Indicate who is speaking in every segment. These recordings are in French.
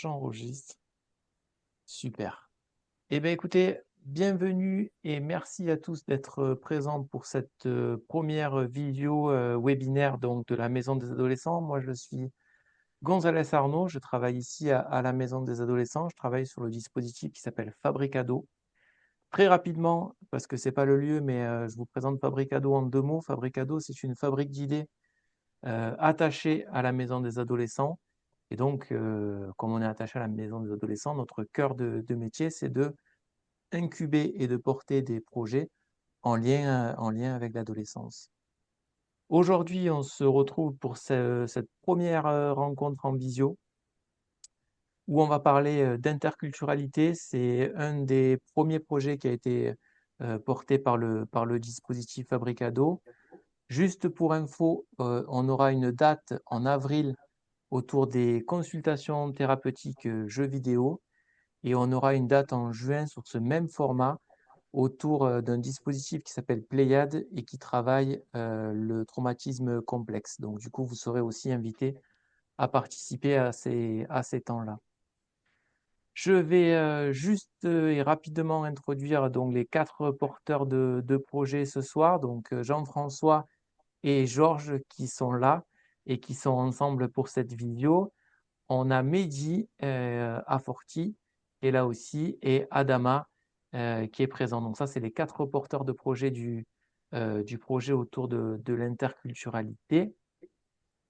Speaker 1: J'enregistre. Super. Eh bien, écoutez, bienvenue et merci à tous d'être présents pour cette première vidéo webinaire donc, de la Maison des Adolescents. Moi, je suis Gonzalez Arnaud. Je travaille ici à la Maison des Adolescents. Je travaille sur le dispositif qui s'appelle Fabricado. Très rapidement, parce que ce n'est pas le lieu, mais je vous présente Fabricado en deux mots. Fabricado, c'est une fabrique d'idées attachée à la Maison des Adolescents. Et donc, comme on est attaché à la Maison des Adolescents, notre cœur de métier, c'est de incuber et de porter des projets en lien avec l'adolescence. Aujourd'hui, on se retrouve pour cette première rencontre en visio où on va parler d'interculturalité. C'est un des premiers projets qui a été porté par le dispositif Fabricado. Juste pour info, on aura une date en avril autour des consultations thérapeutiques jeux vidéo et on aura une date en juin sur ce même format autour d'un dispositif qui s'appelle Pléiade et qui travaille le traumatisme complexe. Donc du coup, vous serez aussi invité à participer à ces temps-là. Je vais juste et rapidement introduire donc, les 4 porteurs de projets ce soir, donc Jean-François et Georges qui sont là et qui sont ensemble pour cette vidéo. On a Mehdi Aforti qui est là aussi et Adama qui est présent. Donc ça, c'est les 4 porteurs de projet du projet autour de l'interculturalité.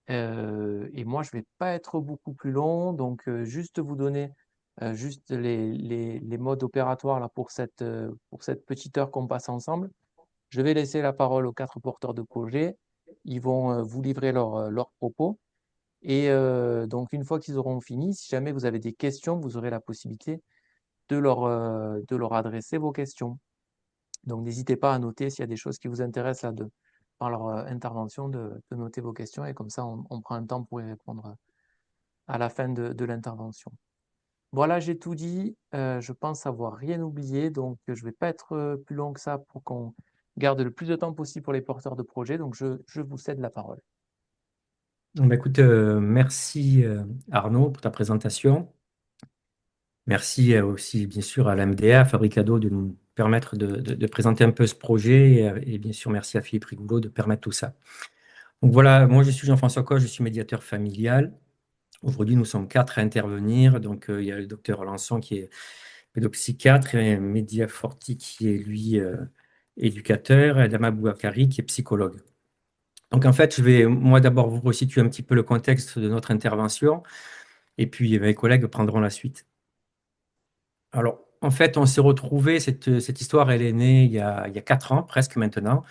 Speaker 1: Et moi, je ne vais pas être beaucoup plus long, donc juste vous donner juste les modes opératoires là, pour cette petite heure qu'on passe ensemble. Je vais laisser la parole aux 4 porteurs de projet. Ils vont vous livrer leurs propos. Et donc, une fois qu'ils auront fini, si jamais vous avez des questions, vous aurez la possibilité de leur adresser vos questions. Donc, n'hésitez pas à noter s'il y a des choses qui vous intéressent là, par leur intervention, de noter vos questions. Et comme ça, on prend un temps pour y répondre à la fin de l'intervention. Voilà, j'ai tout dit. Je pense avoir rien oublié. Donc, je ne vais pas être plus long que ça pour qu'on garde le plus de temps possible pour les porteurs de projet. Donc, je vous cède la parole.
Speaker 2: Écoute, merci Arnaud pour ta présentation. Merci aussi bien sûr à l'AMDA, à Fabricado de nous permettre de présenter un peu ce projet et bien sûr merci à Philippe Rigoulot de permettre tout ça. Donc voilà, moi je suis Jean-François Coche, je suis médiateur familial. Aujourd'hui nous sommes 4 à intervenir. Donc il y a le docteur Lançon qui est pédopsychiatre et Mehdi Aforti qui est lui éducateur et Adama Bouakari qui est psychologue. Donc en fait je vais moi d'abord vous resituer un petit peu le contexte de notre intervention. Et puis mes collègues prendront la suite. Alors, en fait, on s'est retrouvés, cette histoire, elle est née il y a 4 ans, presque maintenant.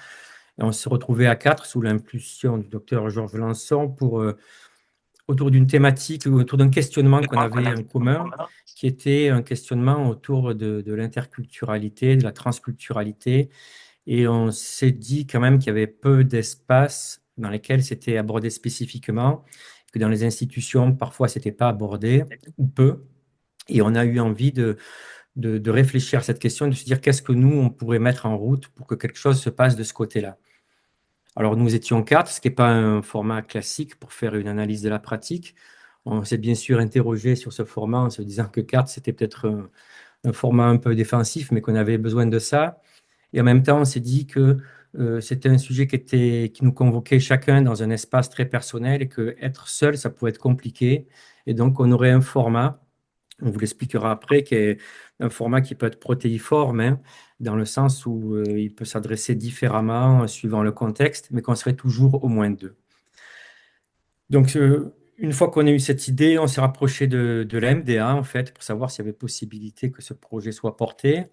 Speaker 2: Et on s'est retrouvés à 4 sous l'impulsion du docteur Georges Lançon autour d'une thématique, autour d'un questionnement qu'on avait en commun, qui était un questionnement autour de l'interculturalité, de la transculturalité. Et on s'est dit quand même qu'il y avait peu d'espaces dans lesquels c'était abordé spécifiquement, que dans les institutions, parfois, c'était pas abordé, ou peu. Et on a eu envie de réfléchir à cette question, de se dire qu'est-ce que nous, on pourrait mettre en route pour que quelque chose se passe de ce côté-là. Alors, nous étions 4, ce qui n'est pas un format classique pour faire une analyse de la pratique. On s'est bien sûr interrogé sur ce format en se disant que 4, c'était peut-être un format un peu défensif, mais qu'on avait besoin de ça. Et en même temps, on s'est dit que c'était un sujet qui nous convoquait chacun dans un espace très personnel et que être seul, ça pouvait être compliqué. Et donc, on aurait un format, on vous l'expliquera après, qui est un format qui peut être protéiforme, hein, dans le sens où il peut s'adresser différemment suivant le contexte, mais qu'on serait toujours au moins deux. Donc, une fois qu'on a eu cette idée, on s'est rapproché de la MDA, en fait, pour savoir s'il y avait possibilité que ce projet soit porté.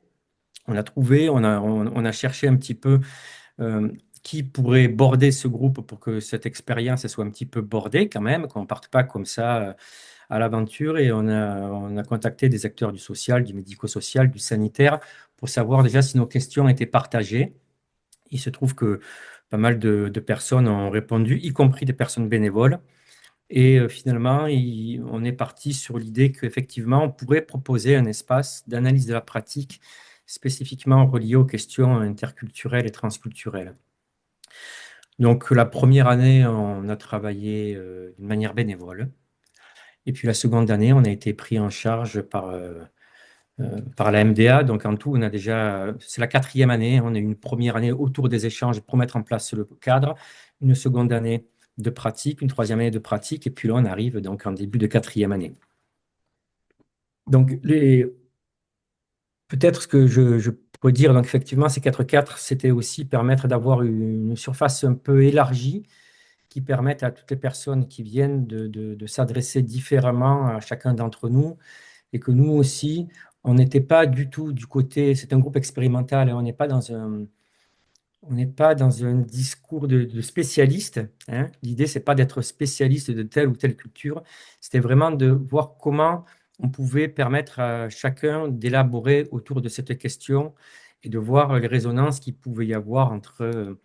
Speaker 2: On a trouvé, on a cherché un petit peu euh, qui pourrait border ce groupe pour que cette expérience elle soit un petit peu bordée quand même, qu'on ne parte pas comme ça à l'aventure. Et on a contacté des acteurs du social, du médico-social, du sanitaire, pour savoir déjà si nos questions étaient partagées. Il se trouve que pas mal de personnes ont répondu, y compris des personnes bénévoles. Et finalement, on est parti sur l'idée qu'effectivement, on pourrait proposer un espace d'analyse de la pratique spécifiquement relié aux questions interculturelles et transculturelles. Donc, la première année, on a travaillé d'une manière bénévole. Et puis la seconde année, on a été pris en charge par la MDA. Donc en tout, on a déjà, c'est la quatrième année. On a eu une première année autour des échanges pour mettre en place le cadre, une seconde année de pratique, une troisième année de pratique, et puis là, on arrive donc en début de quatrième année. Donc peut-être ce que je pourrais dire, donc effectivement, ces 4-4, c'était aussi permettre d'avoir une surface un peu élargie qui permette à toutes les personnes qui viennent de s'adresser différemment à chacun d'entre nous et que nous aussi, on n'était pas du tout du côté, c'est un groupe expérimental, hein, on n'est pas dans un discours de spécialiste, hein. L'idée, c'est pas d'être spécialiste de telle ou telle culture, c'était vraiment de voir comment on pouvait permettre à chacun d'élaborer autour de cette question et de voir les résonances qu'il pouvait y avoir entre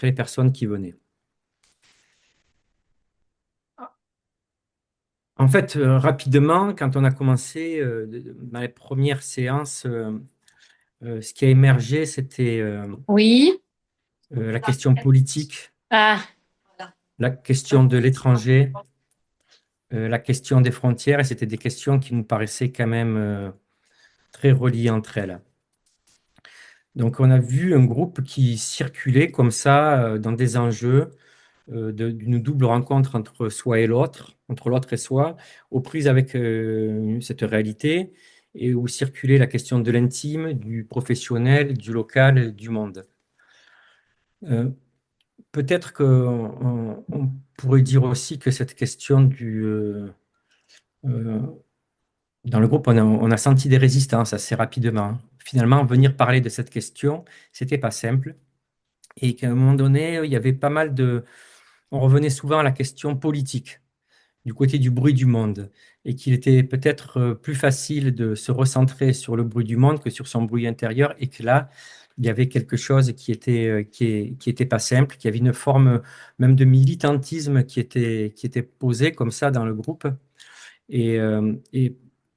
Speaker 2: les personnes qui venaient. En fait, rapidement, quand on a commencé dans les premières séances, ce qui a émergé, c'était
Speaker 3: Oui.
Speaker 2: la question politique,
Speaker 3: Ah,
Speaker 2: la question de l'étranger, la question des frontières, et c'était des questions qui nous paraissaient quand même très reliées entre elles. Donc, on a vu un groupe qui circulait comme ça dans des enjeux d'une double rencontre entre soi et l'autre, entre l'autre et soi, aux prises avec cette réalité, et où circulait la question de l'intime, du professionnel, du local, du monde. Euh, Peut-être qu'on pourrait dire aussi que cette question euh, dans le groupe, on a senti des résistances assez rapidement. Finalement, venir parler de cette question, c'était pas simple. Et qu'à un moment donné, il y avait pas mal de... On revenait souvent à la question politique, du côté du bruit du monde, et qu'il était peut-être plus facile de se recentrer sur le bruit du monde que sur son bruit intérieur, et que là, il y avait quelque chose qui était pas simple, qui avait une forme même de militantisme qui était posée comme ça dans le groupe. Et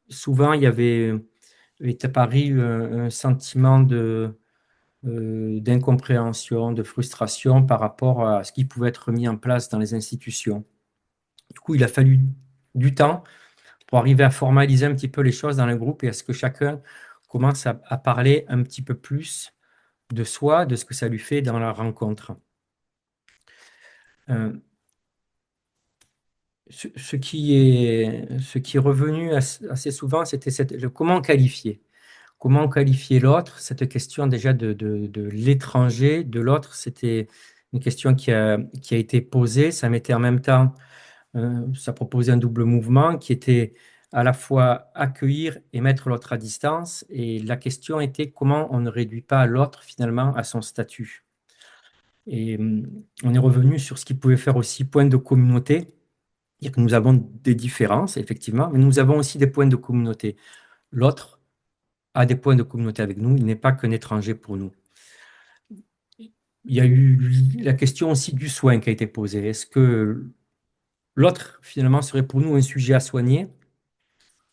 Speaker 2: souvent, il y avait est apparu un sentiment d'incompréhension, de frustration par rapport à ce qui pouvait être mis en place dans les institutions. Du coup, il a fallu du temps pour arriver à formaliser un petit peu les choses dans le groupe et à ce que chacun commence à parler un petit peu plus de soi, de ce que ça lui fait dans la rencontre. Euh, ce qui est revenu assez souvent, c'était comment qualifier. Comment qualifier l'autre? Cette question déjà de l'étranger, de l'autre, c'était une question qui a été posée. Ça mettait en même temps, ça proposait un double mouvement qui était à la fois accueillir et mettre l'autre à distance. Et la question était comment on ne réduit pas l'autre finalement à son statut. Et on est revenu sur ce qui pouvait faire aussi point de communauté. C'est-à-dire que nous avons des différences, effectivement, mais nous avons aussi des points de communauté. L'autre a des points de communauté avec nous, il n'est pas qu'un étranger pour nous. Il y a eu la question aussi du soin qui a été posée. Est-ce que l'autre, finalement, serait pour nous un sujet à soigner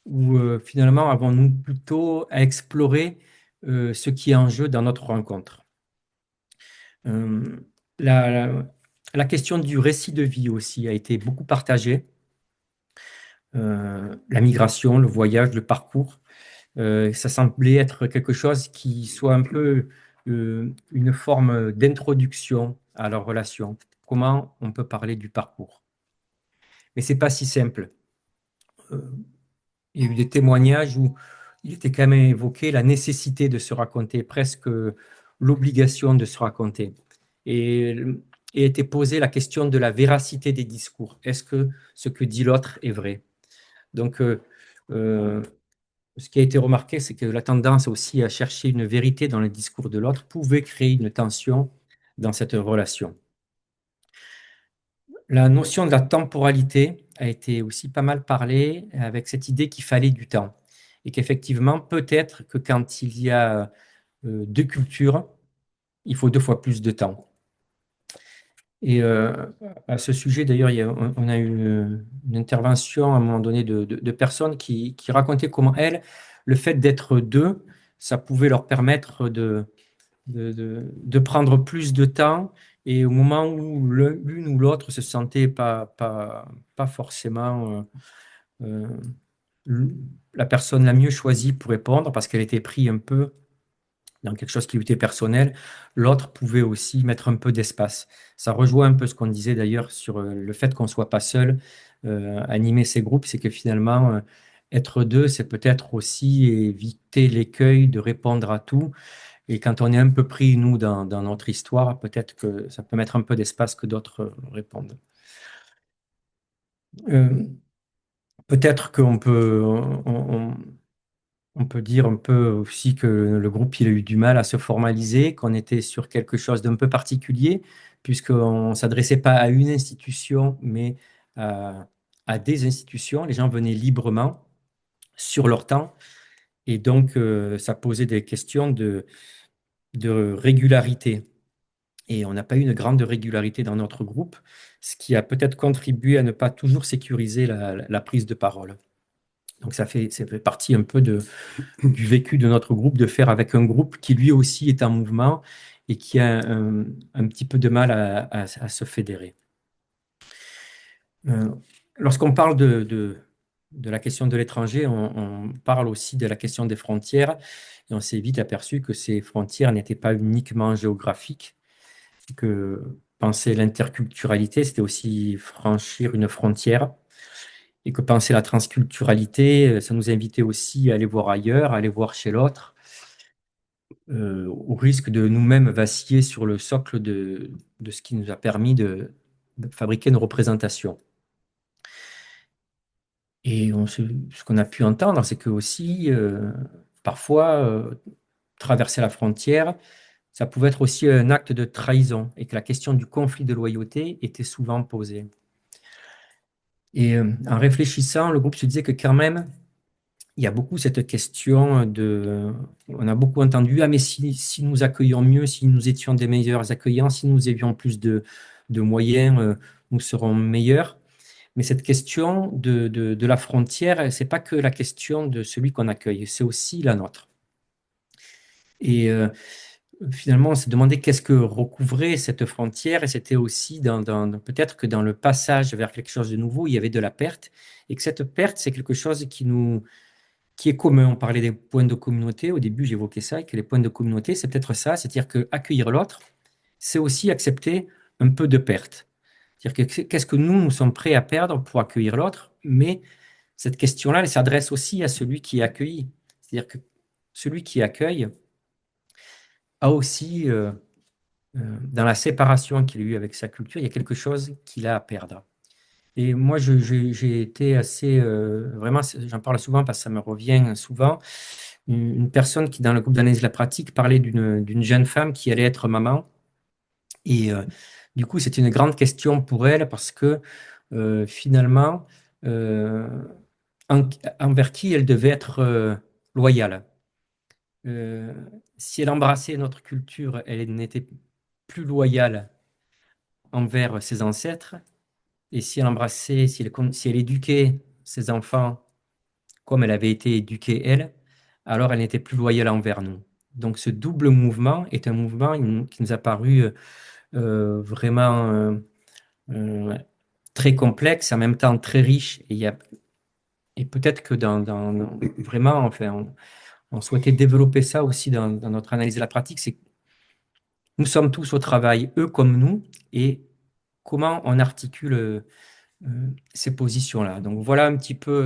Speaker 2: ou finalement avons-nous plutôt à explorer ce qui est en jeu dans notre rencontre? Euh, la, la- la question du récit de vie aussi a été beaucoup partagée. La migration, le voyage, le parcours. Ça semblait être quelque chose qui soit un peu une forme d'introduction à leur relation. Comment on peut parler du parcours? Mais c'est pas si simple. Euh, il y a eu des témoignages où il était quand même évoqué la nécessité de se raconter, presque l'obligation de se raconter. Et, et était posée la question de la véracité des discours. Est-ce que ce que dit l'autre est vrai? Donc, euh, ce qui a été remarqué, c'est que la tendance aussi à chercher une vérité dans le discours de l'autre pouvait créer une tension dans cette relation. La notion de la temporalité a été aussi pas mal parlée avec cette idée qu'il fallait du temps et qu'effectivement, peut-être que quand il y a deux cultures, il faut deux fois plus de temps. Et à ce sujet, d'ailleurs, on a eu une intervention à un moment donné de personnes qui racontaient comment elles, le fait d'être deux, ça pouvait leur permettre de prendre plus de temps et au moment où l'une ou l'autre se sentait pas forcément euh, la personne la mieux choisie pour répondre parce qu'elle était prise un peu dans quelque chose qui lui était personnel. L'autre pouvait aussi mettre un peu d'espace. Ça rejoint un peu ce qu'on disait d'ailleurs sur le fait qu'on ne soit pas seul, animer ces groupes, c'est que finalement, être deux, c'est peut-être aussi éviter l'écueil de répondre à tout. Et quand on est un peu pris, nous, dans notre histoire, peut-être que ça peut mettre un peu d'espace que d'autres répondent. Euh, peut-être qu'on peut, on peut dire un peu aussi que le groupe il a eu du mal à se formaliser, qu'on était sur quelque chose d'un peu particulier, puisqu'on ne s'adressait pas à une institution, mais à des institutions. Les gens venaient librement sur leur temps, et donc ça posait des questions de régularité. Et on n'a pas eu une grande régularité dans notre groupe, ce qui a peut-être contribué à ne pas toujours sécuriser la prise de parole. Donc ça fait partie un peu du vécu de notre groupe, de faire avec un groupe qui lui aussi est en mouvement et qui a un petit peu de mal à se fédérer. Euh, Lorsqu'on parle de la question de l'étranger, on parle aussi de la question des frontières et on s'est vite aperçu que ces frontières n'étaient pas uniquement géographiques, que penser l'interculturalité, c'était aussi franchir une frontière et que penser la transculturalité, ça nous invitait aussi à aller voir ailleurs, à aller voir chez l'autre au risque de nous-mêmes vaciller sur le socle de ce qui nous a permis de fabriquer nos représentations. Et ce qu'on a pu entendre, c'est que aussi, parfois, traverser la frontière, ça pouvait être aussi un acte de trahison et que la question du conflit de loyauté était souvent posée. Et en réfléchissant, le groupe se disait que quand même, il y a beaucoup cette question on a beaucoup entendu, ah mais si nous accueillions mieux, si nous étions des meilleurs accueillants, si nous avions plus de moyens, nous serons meilleurs. Mais cette question de la frontière, c'est pas que la question de celui qu'on accueille, c'est aussi la nôtre. Et finalement, on s'est demandé qu'est-ce que recouvrait cette frontière, et c'était aussi peut-être que dans le passage vers quelque chose de nouveau, il y avait de la perte, et que cette perte, c'est quelque chose qui est commun. On parlait des points de communauté. Au début, j'évoquais ça, et que les points de communauté, c'est peut-être ça, c'est-à-dire que accueillir l'autre, c'est aussi accepter un peu de perte. C'est-à-dire que qu'est-ce que nous sommes prêts à perdre pour accueillir l'autre, mais cette question-là, elle s'adresse aussi à celui qui est accueilli. C'est-à-dire que celui qui accueille a aussi, dans la séparation qu'il a eue avec sa culture, il y a quelque chose qu'il a à perdre. Et moi, j'ai été assez, vraiment, j'en parle souvent parce que ça me revient souvent, une personne qui, dans le groupe d'analyse de la pratique, parlait d'une jeune femme qui allait être maman. Et du coup, c'était une grande question pour elle parce que finalement, euh, envers qui elle devait être loyale. Euh, Si elle embrassait notre culture, elle n'était plus loyale envers ses ancêtres. Et si elle embrassait, si elle éduquait ses enfants comme elle avait été éduquée elle, alors elle n'était plus loyale envers nous. Donc ce double mouvement est un mouvement qui nous a paru vraiment euh, très complexe, en même temps très riche. Et peut-être que vraiment, enfin, on souhaitait développer ça aussi dans notre analyse de la pratique, c'est que nous sommes tous au travail, eux comme nous, et comment on articule ces positions-là. Donc voilà un petit peu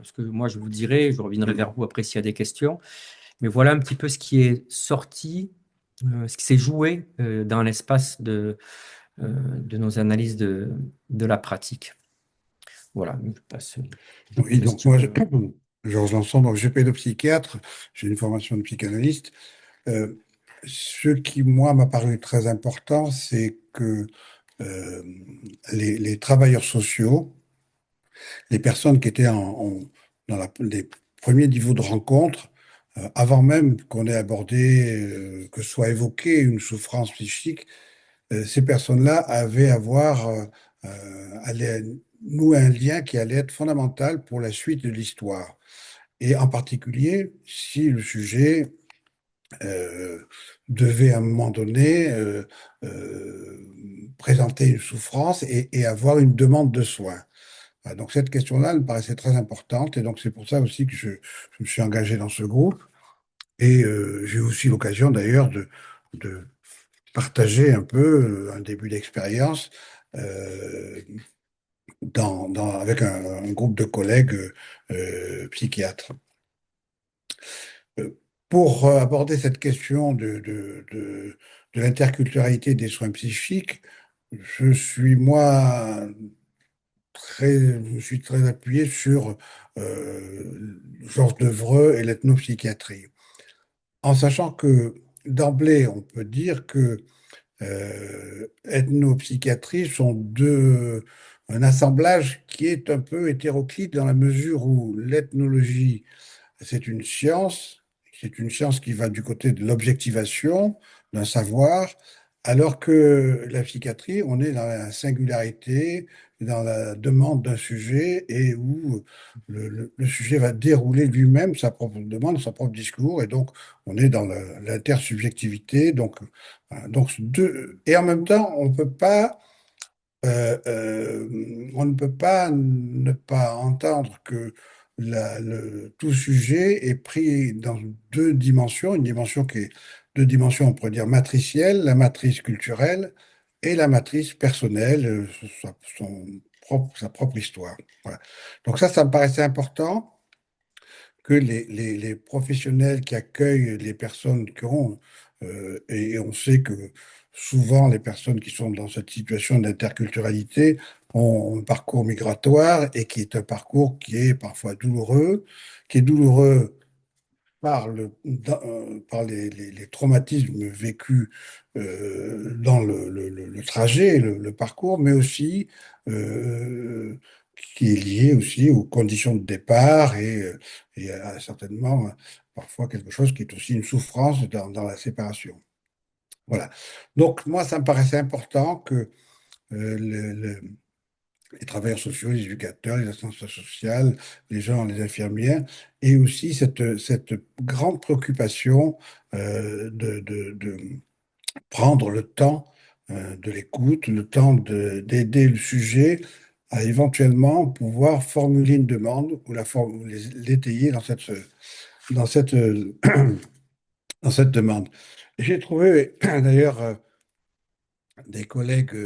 Speaker 2: ce que moi je vous dirais, je reviendrai vers vous après s'il y a des questions, mais voilà un petit peu ce qui est sorti, ce qui s'est joué dans l'espace de nos analyses de la pratique. Voilà, je passe aux
Speaker 3: Oui, donc moi,
Speaker 2: questions.
Speaker 3: Georges Lançon, donc je suis pédopsychiatre, j'ai une formation de psychanalyste. Euh, Ce qui, moi, m'a paru très important, c'est que euh, les travailleurs sociaux, les personnes qui étaient dans les premiers niveaux de rencontre, avant même qu'on ait abordé, que soit évoquée une souffrance psychique, ces personnes-là avaient à voir, allaient nouer un lien qui allait être fondamental pour la suite de l'histoire. Et en particulier, si le sujet euh, devait à un moment donné présenter une souffrance et avoir une demande de soins. Voilà, donc cette question-là me paraissait très importante et donc c'est pour ça aussi que je me suis engagé dans ce groupe et j'ai eu aussi l'occasion d'ailleurs de partager un peu un début d'expérience euh, avec un groupe de collègues psychiatres. Euh, Pour aborder cette question de l'interculturalité des soins psychiques, je suis moi je me suis très appuyé sur Georges Devreux et l'ethnopsychiatrie, en sachant que d'emblée, on peut dire que ethnopsychiatrie sont un assemblage qui est un peu hétéroclite dans la mesure où l'ethnologie c'est c'est une science qui va du côté de l'objectivation d'un savoir, alors que la psychiatrie, on est dans la singularité, dans la demande d'un sujet et où le sujet va dérouler lui-même sa propre demande, son propre discours, et donc on est dans l'intersubjectivité. Et en même temps, on ne peut pas ne pas entendre que tout sujet est pris dans deux dimensions, une dimension qui est deux dimensions, on pourrait dire matricielle, la matrice culturelle et la matrice personnelle, sa propre histoire. Voilà. Donc ça me paraissait important que les professionnels qui accueillent les personnes qui ont, et on sait que souvent les personnes qui sont dans cette situation d'interculturalité ont un parcours migratoire et qui est un parcours qui est parfois douloureux, qui est douloureux par les traumatismes vécus dans le trajet, le parcours, mais aussi qui est lié aussi aux conditions de départ et certainement parfois quelque chose qui est aussi une souffrance dans la séparation. Voilà. Donc moi, ça me paraissait important que les travailleurs sociaux, les éducateurs, les assistantes sociales, les gens, les infirmières, et aussi cette grande préoccupation de prendre le temps de l'écoute, le temps d'aider le sujet à éventuellement pouvoir formuler une demande ou l'étayer dans cette, dans cette demande. J'ai trouvé d'ailleurs des collègues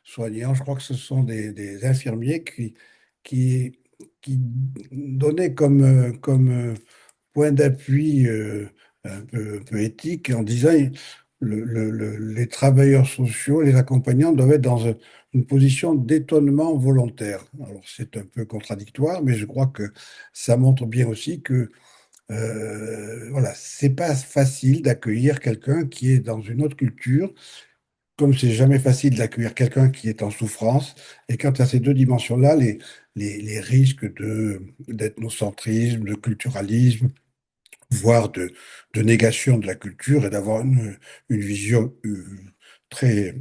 Speaker 3: soignants, je crois que ce sont des infirmiers qui, qui donnaient comme point d'appui un peu éthique en disant les travailleurs sociaux, les accompagnants doivent être dans une position d'étonnement volontaire. Alors c'est un peu contradictoire, mais je crois que ça montre bien aussi que voilà, c'est pas facile d'accueillir quelqu'un qui est dans une autre culture comme c'est jamais facile d'accueillir quelqu'un qui est en souffrance, et quand à ces deux dimensions-là, les risques d'ethnocentrisme, de culturalisme, voire de négation de la culture, et d'avoir une vision très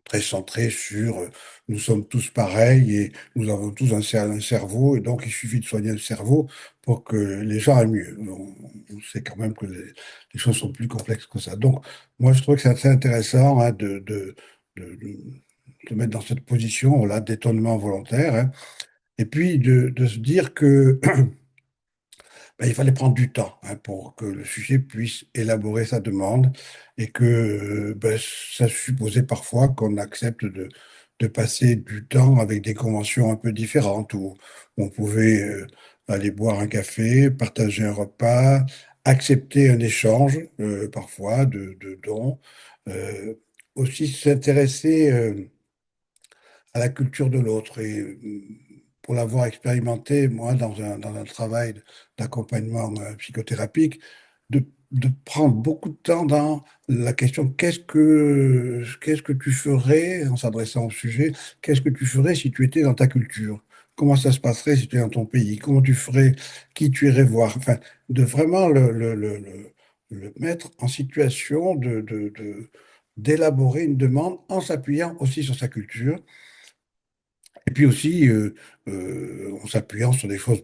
Speaker 3: très centré sur nous sommes tous pareils et nous avons tous un cerveau et donc il suffit de soigner le cerveau pour que les gens aillent mieux. On sait quand même que les choses sont plus complexes que ça. Donc moi je trouve que c'est assez intéressant hein, de se mettre dans cette position là d'étonnement volontaire hein, et puis de se dire que ben, il fallait prendre du temps hein, pour que le sujet puisse élaborer sa demande et que ben, ça supposait parfois qu'on accepte de passer du temps avec des conventions un peu différentes où on pouvait aller boire un café, partager un repas, accepter un échange parfois de dons, euh, aussi s'intéresser à la culture de l'autre. Et pour l'avoir expérimenté, moi, dans un travail d'accompagnement psychothérapique, de prendre beaucoup de temps dans la question qu'est-ce que tu ferais, en s'adressant au sujet, qu'est-ce que tu ferais si tu étais dans ta culture? Comment ça se passerait si tu étais dans ton pays? Comment tu ferais? Qui tu irais voir? Enfin, de vraiment le mettre en situation d'élaborer une demande en s'appuyant aussi sur sa culture et puis aussi, en s'appuyant sur des choses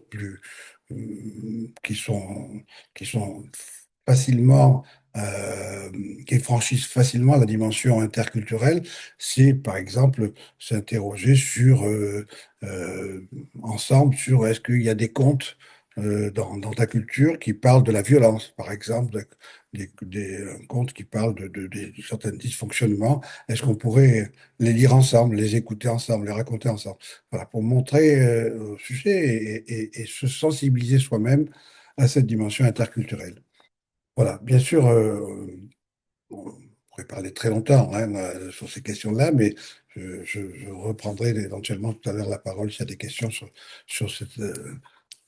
Speaker 3: qui sont facilement euh, qui franchissent facilement la dimension interculturelle, c'est par exemple s'interroger sur ensemble sur est-ce qu'il y a des contes dans ta culture qui parlent de la violence, par exemple, un conte qui parle de certains dysfonctionnements. Est-ce qu'on pourrait les lire ensemble, les écouter ensemble, les raconter ensemble? Voilà, pour montrer au sujet et se sensibiliser soi-même à cette dimension interculturelle. Voilà, bien sûr, on pourrait parler très longtemps hein, sur ces questions-là, mais je reprendrai éventuellement tout à l'heure la parole s'il y a des questions sur cette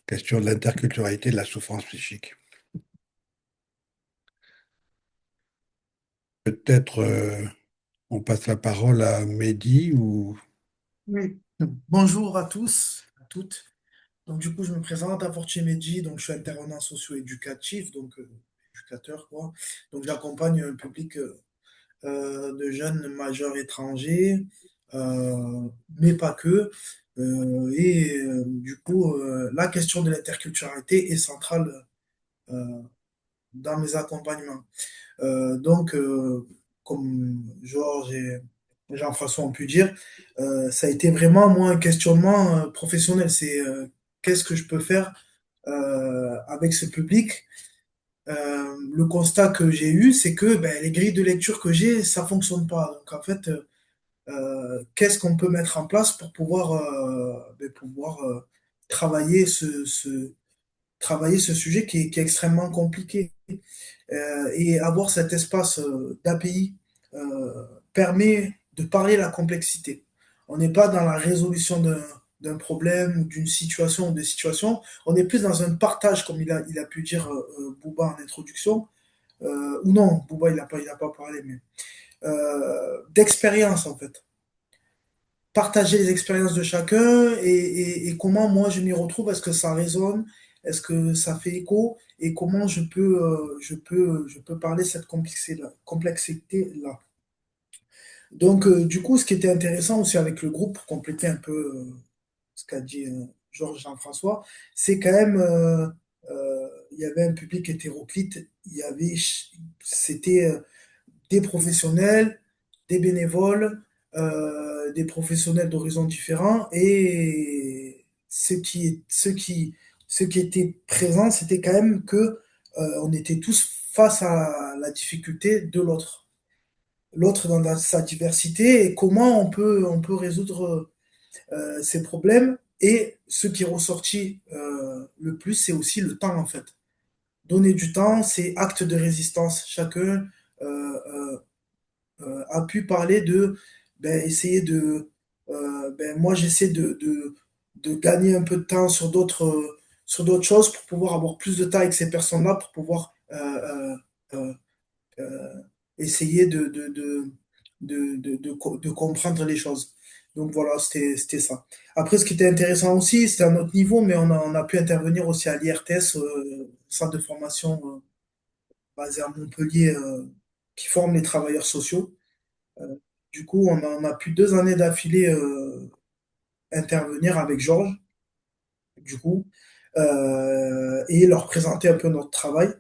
Speaker 3: question de l'interculturalité de la souffrance psychique. Peut-être on passe la parole à Mehdi ou...
Speaker 4: Oui, bonjour à tous, à toutes. Donc, du coup, je me présente à Medji, donc je suis intervenant socio-éducatif, donc éducateur, quoi. Donc, j'accompagne un public de jeunes majeurs étrangers, mais pas que. Du coup, la question de l'interculturalité est centrale euh, dans mes accompagnements. Comme Georges et Jean-François ont pu dire, ça a été vraiment, moi, un questionnement professionnel. C'est qu'est-ce que je peux faire avec ce public? Le constat que j'ai eu, c'est que ben, les grilles de lecture que j'ai, ça fonctionne pas. Donc, en fait, qu'est-ce qu'on peut mettre en place pour pouvoir travailler travailler ce sujet qui est extrêmement compliqué? Et avoir cet espace d'API permet de parler la complexité. On n'est pas dans la résolution d'un problème ou d'une situation ou de situations. On est plus dans un partage, comme il a pu dire Bouba en introduction. Ou non, Bouba, il a pas parlé, mais d'expérience, en fait. Partager les expériences de chacun et comment moi je m'y retrouve, est-ce que ça résonne, est-ce que ça fait écho et comment je peux parler cette complexité-là. Donc, du coup, ce qui était intéressant aussi avec le groupe, pour compléter un peu ce qu'a dit Georges Jean-François, c'est quand même, il y avait un public hétéroclite, c'était des professionnels, des bénévoles, des professionnels d'horizons différents et ce qui était présent, c'était quand même que on était tous face à la difficulté de l'autre. L'autre dans sa diversité et comment on peut résoudre ces problèmes. Et ce qui est ressorti le plus, c'est aussi le temps en fait. Donner du temps, c'est acte de résistance. Chacun a pu parler de essayer moi j'essaie de gagner un peu de temps sur d'autres choses pour pouvoir avoir plus de temps avec ces personnes-là pour pouvoir euh, euh, essayer de comprendre les choses. Donc voilà, c'était ça. Après, ce qui était intéressant aussi, c'était à notre niveau, mais on a pu intervenir aussi à l'IRTS, centre de formation basé à Montpellier, qui forme les travailleurs sociaux. Euh, du coup, on a pu 2 années d'affilée intervenir avec Georges, du coup, et leur présenter un peu notre travail.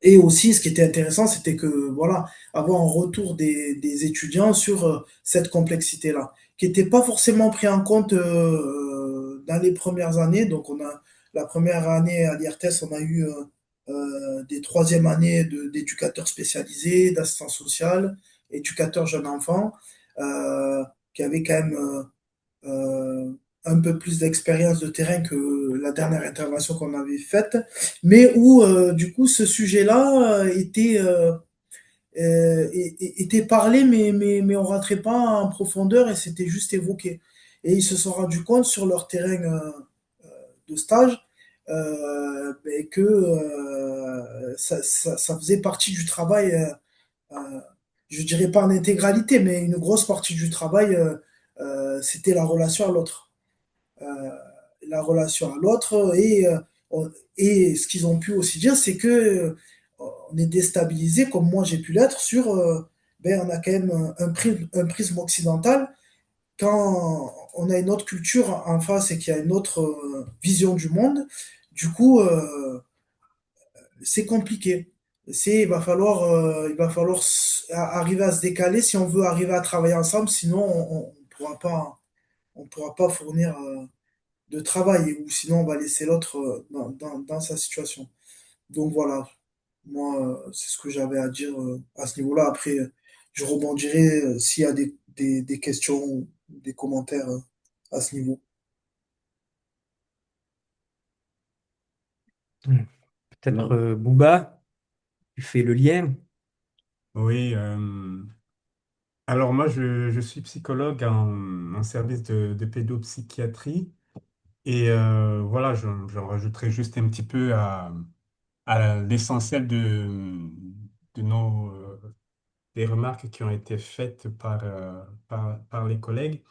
Speaker 4: Et aussi, ce qui était intéressant, c'était que, voilà, avoir un retour des étudiants sur cette complexité-là, qui n'était pas forcément pris en compte dans les premières années. Donc, la première année à l'IRTES, on a eu des troisième années d'éducateurs spécialisés, d'assistants sociaux, éducateurs jeunes enfants, euh, qui avaient quand même un peu plus d'expérience de terrain que la dernière intervention qu'on avait faite, mais où du coup ce sujet-là était parlé, mais on rentrait pas en profondeur et c'était juste évoqué. Et ils se sont rendus compte sur leur terrain de stage que ça faisait partie du travail, euh, je dirais pas en intégralité, mais une grosse partie du travail, c'était la relation à l'autre euh, la relation à l'autre et ce qu'ils ont pu aussi dire c'est que on est déstabilisé comme moi j'ai pu l'être sur on a quand même un prisme occidental quand on a une autre culture en face et qu'il y a une autre vision du monde du coup c'est compliqué il va falloir arriver à se décaler si on veut arriver à travailler ensemble, sinon on pourra pas fournir de travail, ou sinon on va laisser l'autre dans sa situation. Donc voilà, moi, c'est ce que j'avais à dire à ce niveau-là. Après, je rebondirai s'il y a des questions ou des commentaires à ce niveau.
Speaker 2: Peut-être Bouba, tu fais le lien.
Speaker 5: Oui, alors moi je suis psychologue en service de pédopsychiatrie et voilà, j'en rajouterai juste un petit peu à l'essentiel de des remarques qui ont été faites par les collègues.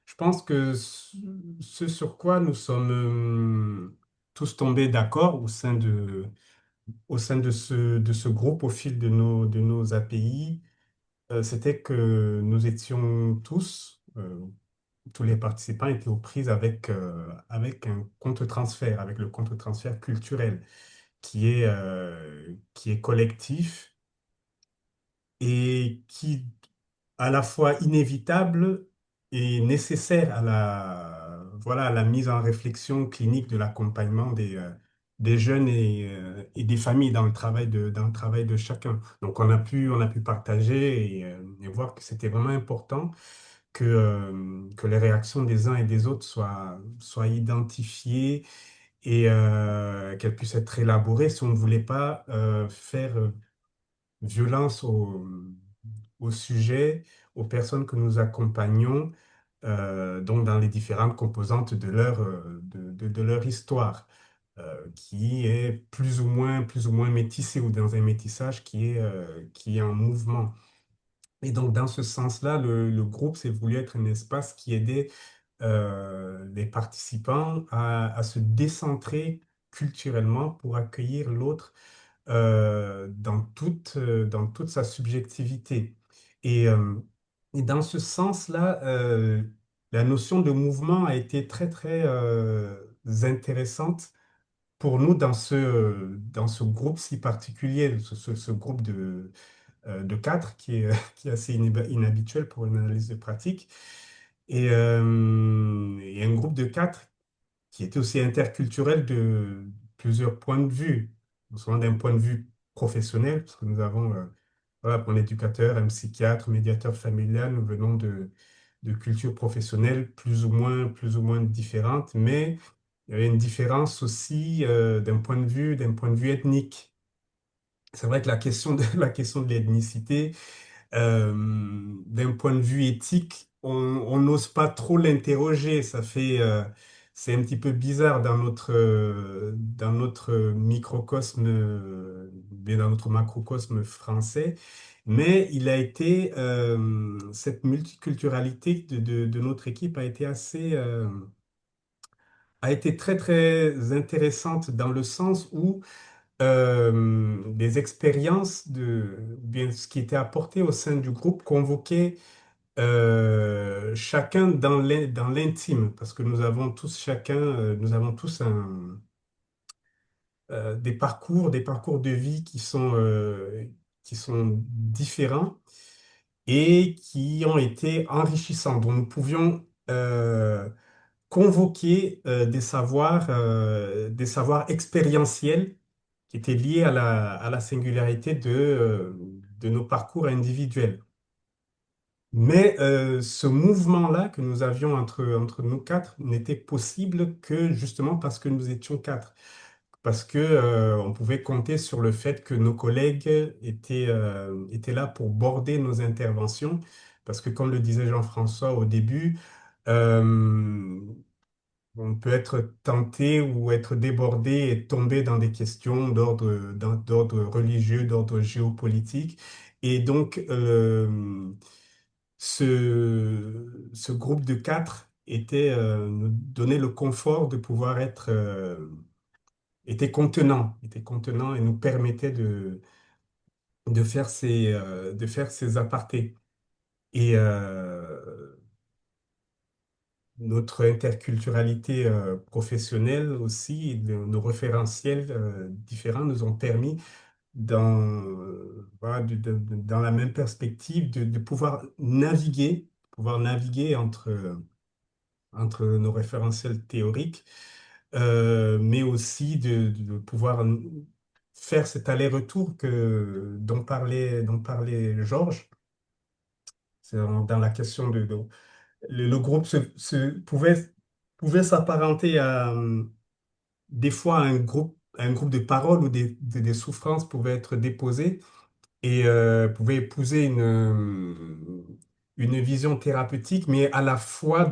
Speaker 5: Je pense que ce sur quoi nous sommes tous tombés d'accord au sein de ce groupe au fil de nos API, c'était que nous étions tous les participants étaient aux prises avec un compte-transfert, avec le compte-transfert culturel qui est collectif et qui à la fois inévitable et nécessaire à voilà, à la mise en réflexion clinique de l'accompagnement des jeunes et des familles dans le travail de chacun. Donc, on a pu partager et voir que c'était vraiment important que les réactions des uns et des autres soient identifiées et qu'elles puissent être élaborées si on ne voulait pas faire violence au sujet, aux personnes que nous accompagnons, donc dans les différentes composantes de leur histoire, qui est plus ou moins métissée ou dans un métissage qui est en mouvement. Et donc, dans ce sens-là, le groupe s'est voulu être un espace qui aidait les participants à se décentrer culturellement pour accueillir l'autre dans toute sa subjectivité. Et, euh, et dans ce sens-là, la notion de mouvement a été très, très intéressante pour nous dans ce groupe si particulier, ce groupe de quatre qui est, qui est assez inhabituel pour une analyse de pratique. Et un groupe de quatre qui était aussi interculturel de plusieurs points de vue, non seulement d'un point de vue professionnel, parce que nous avons, voilà, pour un éducateur, un psychiatre, médiateur familial, nous venons de cultures professionnelles plus ou moins différentes, mais il y avait une différence aussi d'un point de vue ethnique. C'est vrai que la question de l'ethnicité, d'un point de vue éthique, on n'ose pas trop l'interroger. C'est un petit peu bizarre dans notre microcosme, bien dans notre macrocosme français. Mais il a été, cette multiculturalité de notre équipe a été très, très intéressante dans le sens où des expériences bien, ce qui était apporté au sein du groupe convoquait chacun dans l'intime, parce que nous avons tous des parcours de vie qui sont différents et qui ont été enrichissants, dont nous pouvions convoquer des savoirs expérientiels qui étaient liés à la singularité de nos parcours individuels. Mais ce mouvement-là que nous avions entre nous quatre n'était possible que justement parce que nous étions quatre. Parce que, on pouvait compter sur le fait que nos collègues étaient là pour border nos interventions. Parce que, comme le disait Jean-François au début, euh, on peut être tenté ou être débordé et tomber dans des questions d'ordre religieux, d'ordre géopolitique. Et donc, ce groupe de quatre nous donnait le confort de pouvoir était contenant et nous permettait de faire ces apartés. Et notre interculturalité professionnelle aussi, nos référentiels différents nous ont permis voilà, dans la même perspective, de pouvoir naviguer entre nos référentiels théoriques, mais aussi de pouvoir faire cet aller-retour dont parlait Georges. Dans la question le groupe pouvait s'apparenter à des fois un groupe de parole où des souffrances pouvaient être déposées et pouvaient épouser une vision thérapeutique, mais à la fois,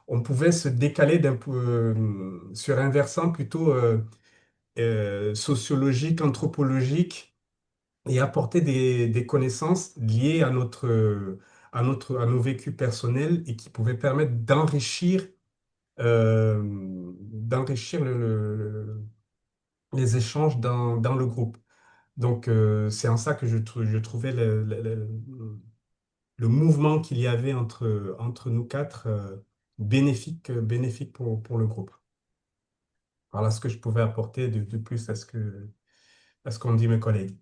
Speaker 5: on pouvait se décaler d'un peu sur un versant plutôt sociologique, anthropologique, et apporter des connaissances liées à nos vécus personnels et qui pouvaient permettre d'enrichir les échanges dans le groupe. Donc, c'est en ça que je trouvais le mouvement qu'il y avait entre nous quatre bénéfique pour le groupe. Voilà ce que je pouvais apporter de plus à ce qu'ont dit mes collègues.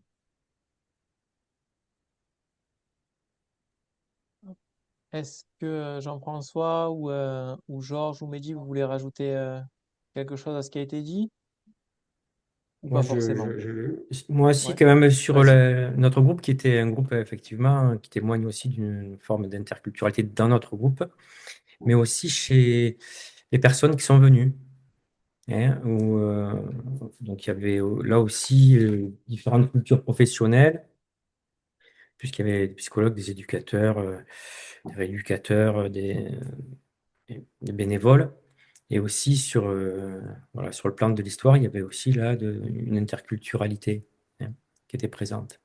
Speaker 1: Est-ce que Jean-François ou Georges ou Mehdi, vous voulez rajouter quelque chose à ce qui a été dit ou
Speaker 2: Moi,
Speaker 1: pas forcément?
Speaker 2: moi aussi,
Speaker 1: Ouais,
Speaker 2: quand même, sur
Speaker 1: vas-y.
Speaker 2: notre groupe, qui était un groupe, effectivement, qui témoigne aussi d'une forme d'interculturalité dans notre groupe, mais aussi chez les personnes qui sont venues. Hein, donc, il y avait là aussi différentes cultures professionnelles, puisqu'il y avait des psychologues, des éducateurs, des rééducateurs, des bénévoles. Et aussi voilà, sur le plan de l'histoire, il y avait aussi là une interculturalité, hein, qui était présente.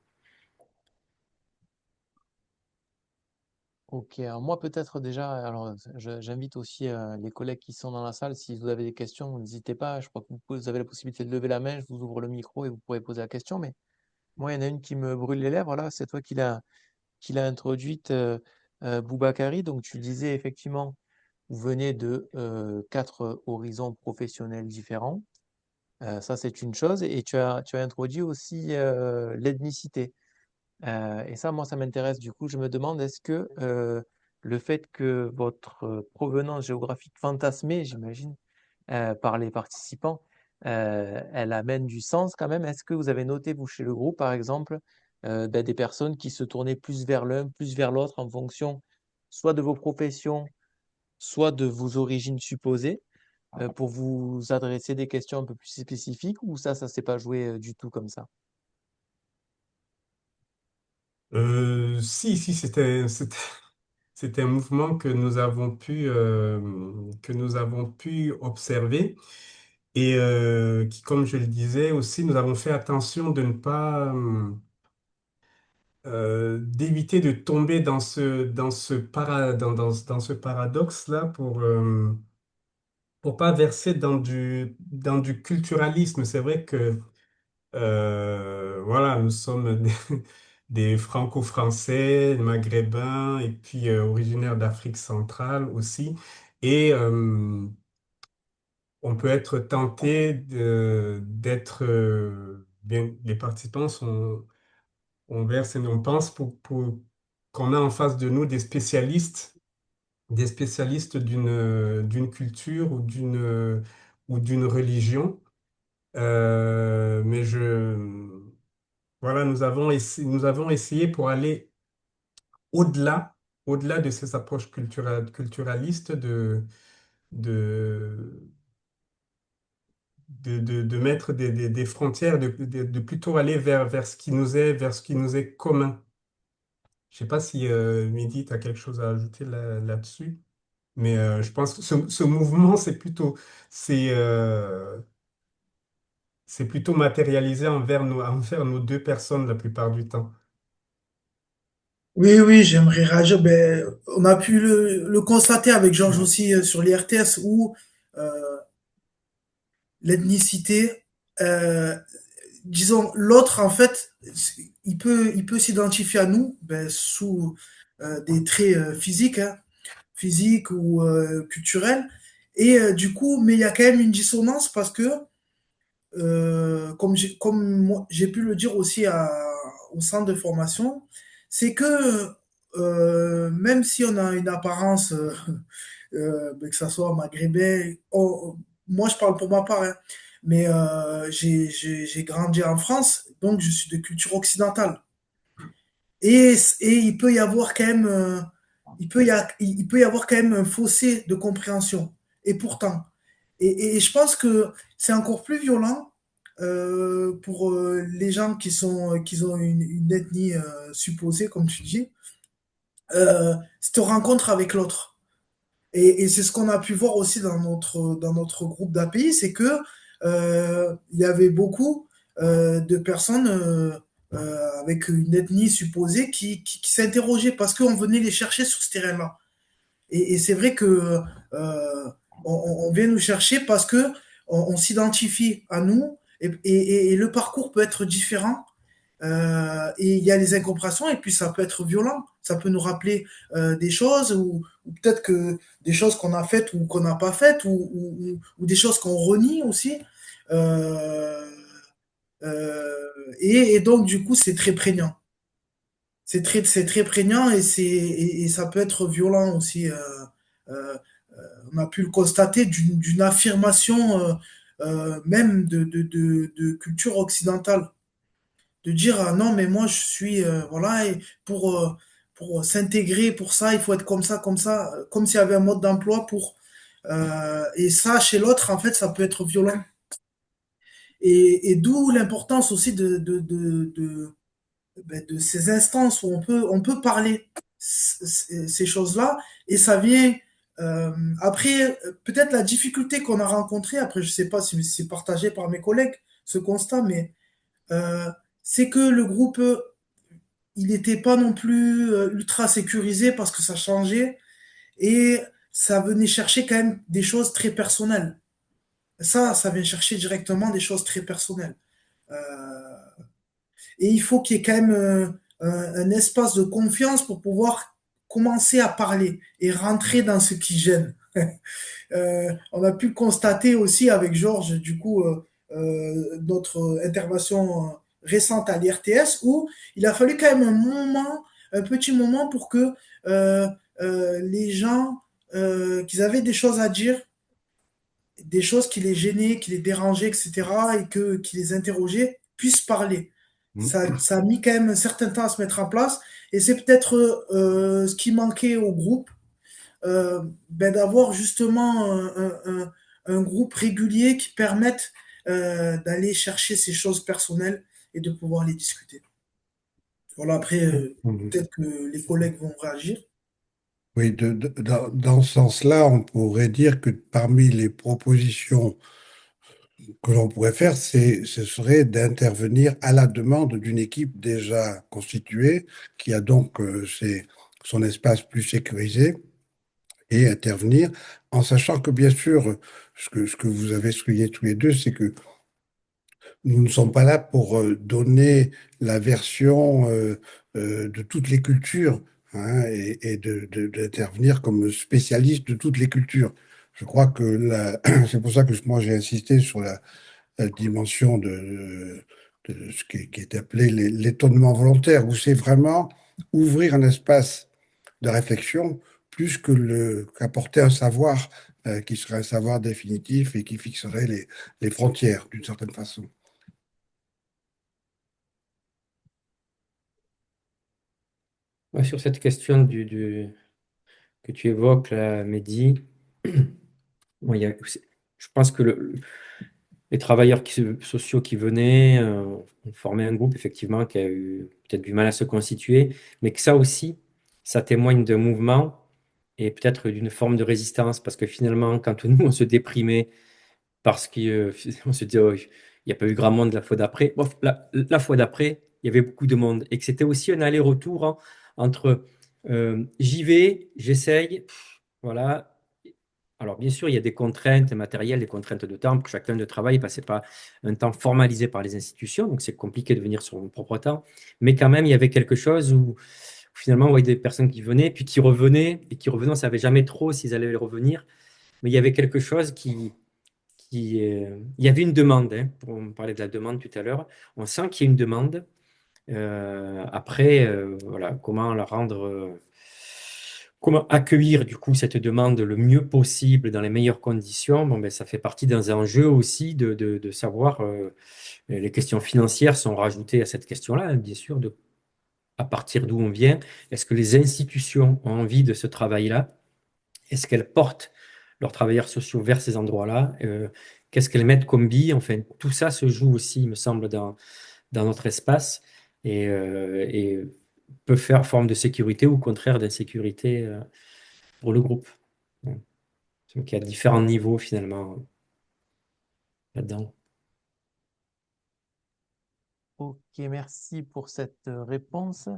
Speaker 1: Ok, alors moi peut-être déjà, alors j'invite aussi les collègues qui sont dans la salle, si vous avez des questions, n'hésitez pas, je crois que vous avez la possibilité de lever la main, je vous ouvre le micro et vous pourrez poser la question, mais moi il y en a une qui me brûle les lèvres, là, c'est toi qui l'a introduite, Boubakari, donc tu disais effectivement, vous venez de 4 horizons professionnels différents. Ça, c'est une chose. Et tu as introduit aussi l'ethnicité. Et ça, moi, ça m'intéresse. Du coup, je me demande, est-ce que le fait que votre provenance géographique fantasmée, j'imagine, par les participants, elle amène du sens quand même. Est-ce que vous avez noté, vous, chez le groupe, par exemple, ben, des personnes qui se tournaient plus vers l'un, plus vers l'autre en fonction soit de vos professions, soit de vos origines supposées, pour vous adresser des questions un peu plus spécifiques, ou ça s'est pas joué du tout comme ça?
Speaker 5: Si, si, c'était un mouvement que nous avons pu observer et qui, comme je le disais aussi, nous avons fait attention de ne pas, d'éviter de tomber dans ce paradoxe-là pour pas verser dans du culturalisme. C'est vrai que voilà, nous sommes des Franco-Français, des Maghrébins et puis originaires d'Afrique centrale aussi. Et on peut être tenté d'être bien. Les participants on pense qu'on a en face de nous des spécialistes d'une culture ou d'une religion. Mais voilà, nous avons essayé pour aller au-delà, au-delà de ces approches culturalistes, de, de mettre des frontières, de plutôt aller vers ce qui nous est commun. Je sais pas si Mehdi, tu as quelque chose à ajouter là-dessus, mais je pense que ce mouvement, c'est, euh, c'est plutôt matérialisé envers nos deux personnes la plupart du temps.
Speaker 4: Oui, oui, j'aimerais réagir. Ben, on a pu le constater avec Georges aussi sur l'IRTS où euh, l'ethnicité, euh, disons, l'autre, en fait, il peut s'identifier à nous ben, sous des traits physiques, hein, physiques ou culturels. Et du coup, mais il y a quand même une dissonance parce que j'ai pu le dire aussi au centre de formation, c'est que même si on a une apparence, que ça soit maghrébin, moi je parle pour ma part, hein, mais j'ai grandi en France, donc je suis de culture occidentale. Et il peut y avoir quand même, il peut y avoir quand même un fossé de compréhension. Et pourtant, et je pense que c'est encore plus violent pour les gens qui ont une ethnie supposée, comme tu dis, cette rencontre avec l'autre. Et c'est ce qu'on a pu voir aussi dans notre groupe d'API, c'est que il y avait beaucoup de personnes avec une ethnie supposée qui s'interrogeaient parce qu'on venait les chercher sur ce terrain-là. Et c'est vrai que on vient nous chercher parce que on s'identifie à nous et le parcours peut être différent et il y a les incompréhensions et puis ça peut être violent. Ça peut nous rappeler des choses ou peut-être que des choses qu'on a faites ou qu'on n'a pas faites ou des choses qu'on renie aussi. Euh, et donc du coup c'est très prégnant. C'est très prégnant et ça peut être violent aussi. Euh, on a pu le constater d'une affirmation même de culture occidentale de dire ah non mais moi je suis voilà et pour s'intégrer pour ça il faut être comme ça comme s'il y avait un mode d'emploi pour et ça chez l'autre en fait ça peut être violent et d'où l'importance aussi de ces instances où on peut parler ces choses-là et ça vient après peut-être la difficulté qu'on a rencontrée après je sais pas si c'est partagé par mes collègues ce constat mais euh, c'est que le groupe il n'était pas non plus ultra sécurisé parce que ça changeait et ça venait chercher quand même des choses très personnelles. Ça vient chercher directement des choses très personnelles. Euh, et il faut qu'il y ait quand même un espace de confiance pour pouvoir commencer à parler et rentrer dans ce qui gêne. On a pu le constater aussi avec Georges, du coup, notre intervention récente à l'IRTS, où il a fallu quand même un petit moment pour que euh, les gens qu'ils avaient des choses à dire, des choses qui les gênaient, qui les dérangeaient, etc., et qui les interrogeaient, puissent parler. Ça a mis quand même un certain temps à se mettre en place, et c'est peut-être ce qui manquait au groupe d'avoir justement un groupe régulier qui permette d'aller chercher ces choses personnelles et de pouvoir les discuter. Voilà, après,
Speaker 2: Mhm.
Speaker 4: peut-être que les collègues vont réagir.
Speaker 3: Oui, dans ce sens-là, on pourrait dire que parmi les propositions que l'on pourrait faire, ce serait d'intervenir à la demande d'une équipe déjà constituée, qui a donc son espace plus sécurisé, et intervenir en sachant que, bien sûr, ce que vous avez souligné tous les deux, c'est que nous ne sommes pas là pour donner la version de toutes les cultures hein, et d'intervenir comme spécialiste de toutes les cultures. Je crois que c'est pour ça que moi j'ai insisté sur la dimension de ce qui est appelé l'étonnement volontaire, où c'est vraiment ouvrir un espace de réflexion plus que qu'apporter un savoir qui serait un savoir définitif et qui fixerait les frontières d'une certaine façon.
Speaker 2: Ouais, sur cette question que tu évoques, là, Mehdi, bon, je pense que les travailleurs sociaux qui venaient ont formé un groupe, effectivement, qui a eu peut-être du mal à se constituer, mais que ça aussi, ça témoigne d'un mouvement et peut-être d'une forme de résistance, parce que finalement, quand nous, on se déprimait, parce qu'on se dit, oh, il n'y a pas eu grand monde la fois d'après, bon, la fois d'après, il y avait beaucoup de monde, et que c'était aussi un aller-retour hein, entre j'y vais, j'essaye, voilà, alors, bien sûr, il y a des contraintes matérielles, des contraintes de temps, pour que chacun de travail ne passait pas un temps formalisé par les institutions, donc c'est compliqué de venir sur son propre temps. Mais quand même, il y avait quelque chose où finalement, on voyait des personnes qui venaient, puis qui revenaient, et qui revenaient, on ne savait jamais trop s'ils allaient revenir, mais il y avait quelque chose il y avait une demande, hein, pour on parlait de la demande tout à l'heure. On sent qu'il y a une demande. Après, voilà, comment la rendre, comment accueillir du coup cette demande le mieux possible dans les meilleures conditions. Bon, ben, ça fait partie d'un enjeu aussi de savoir. Les questions financières sont rajoutées à cette question-là, hein, bien sûr, à partir d'où on vient. Est-ce que les institutions ont envie de ce travail-là? Est-ce qu'elles portent leurs travailleurs sociaux vers ces endroits-là? Qu'est-ce qu'elles mettent comme billes? Enfin, tout ça se joue aussi, il me semble, dans notre espace et peut faire forme de sécurité ou au contraire d'insécurité pour le groupe. Donc, il y a différents niveaux finalement là-dedans.
Speaker 1: Ok, merci pour cette réponse.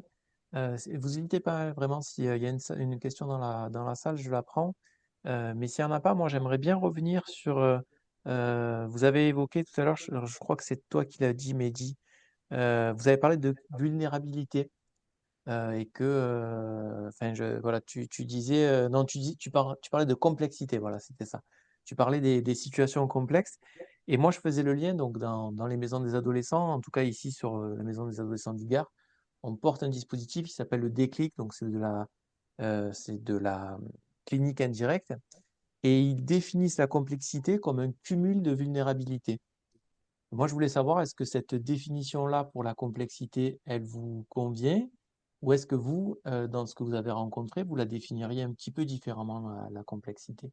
Speaker 1: Vous n'hésitez pas, hein, vraiment, s'il y a une question dans la salle, je la prends. Mais s'il n'y en a pas, moi j'aimerais bien revenir sur. Vous avez évoqué tout à l'heure, je crois que c'est toi qui l'as dit, Mehdi. Vous avez parlé de vulnérabilité et que, enfin, voilà, tu disais, non, tu parlais de complexité, voilà, c'était ça. Tu parlais des situations complexes. Et moi, je faisais le lien donc dans les maisons des adolescents, en tout cas ici sur la maison des adolescents du Gard, on porte un dispositif qui s'appelle le déclic, donc c'est de la clinique indirecte, et ils définissent la complexité comme un cumul de vulnérabilités. Moi, je voulais savoir, est-ce que cette définition-là pour la complexité, elle vous convient? Ou est-ce que vous, dans ce que vous avez rencontré, vous la définiriez un petit peu différemment, la complexité?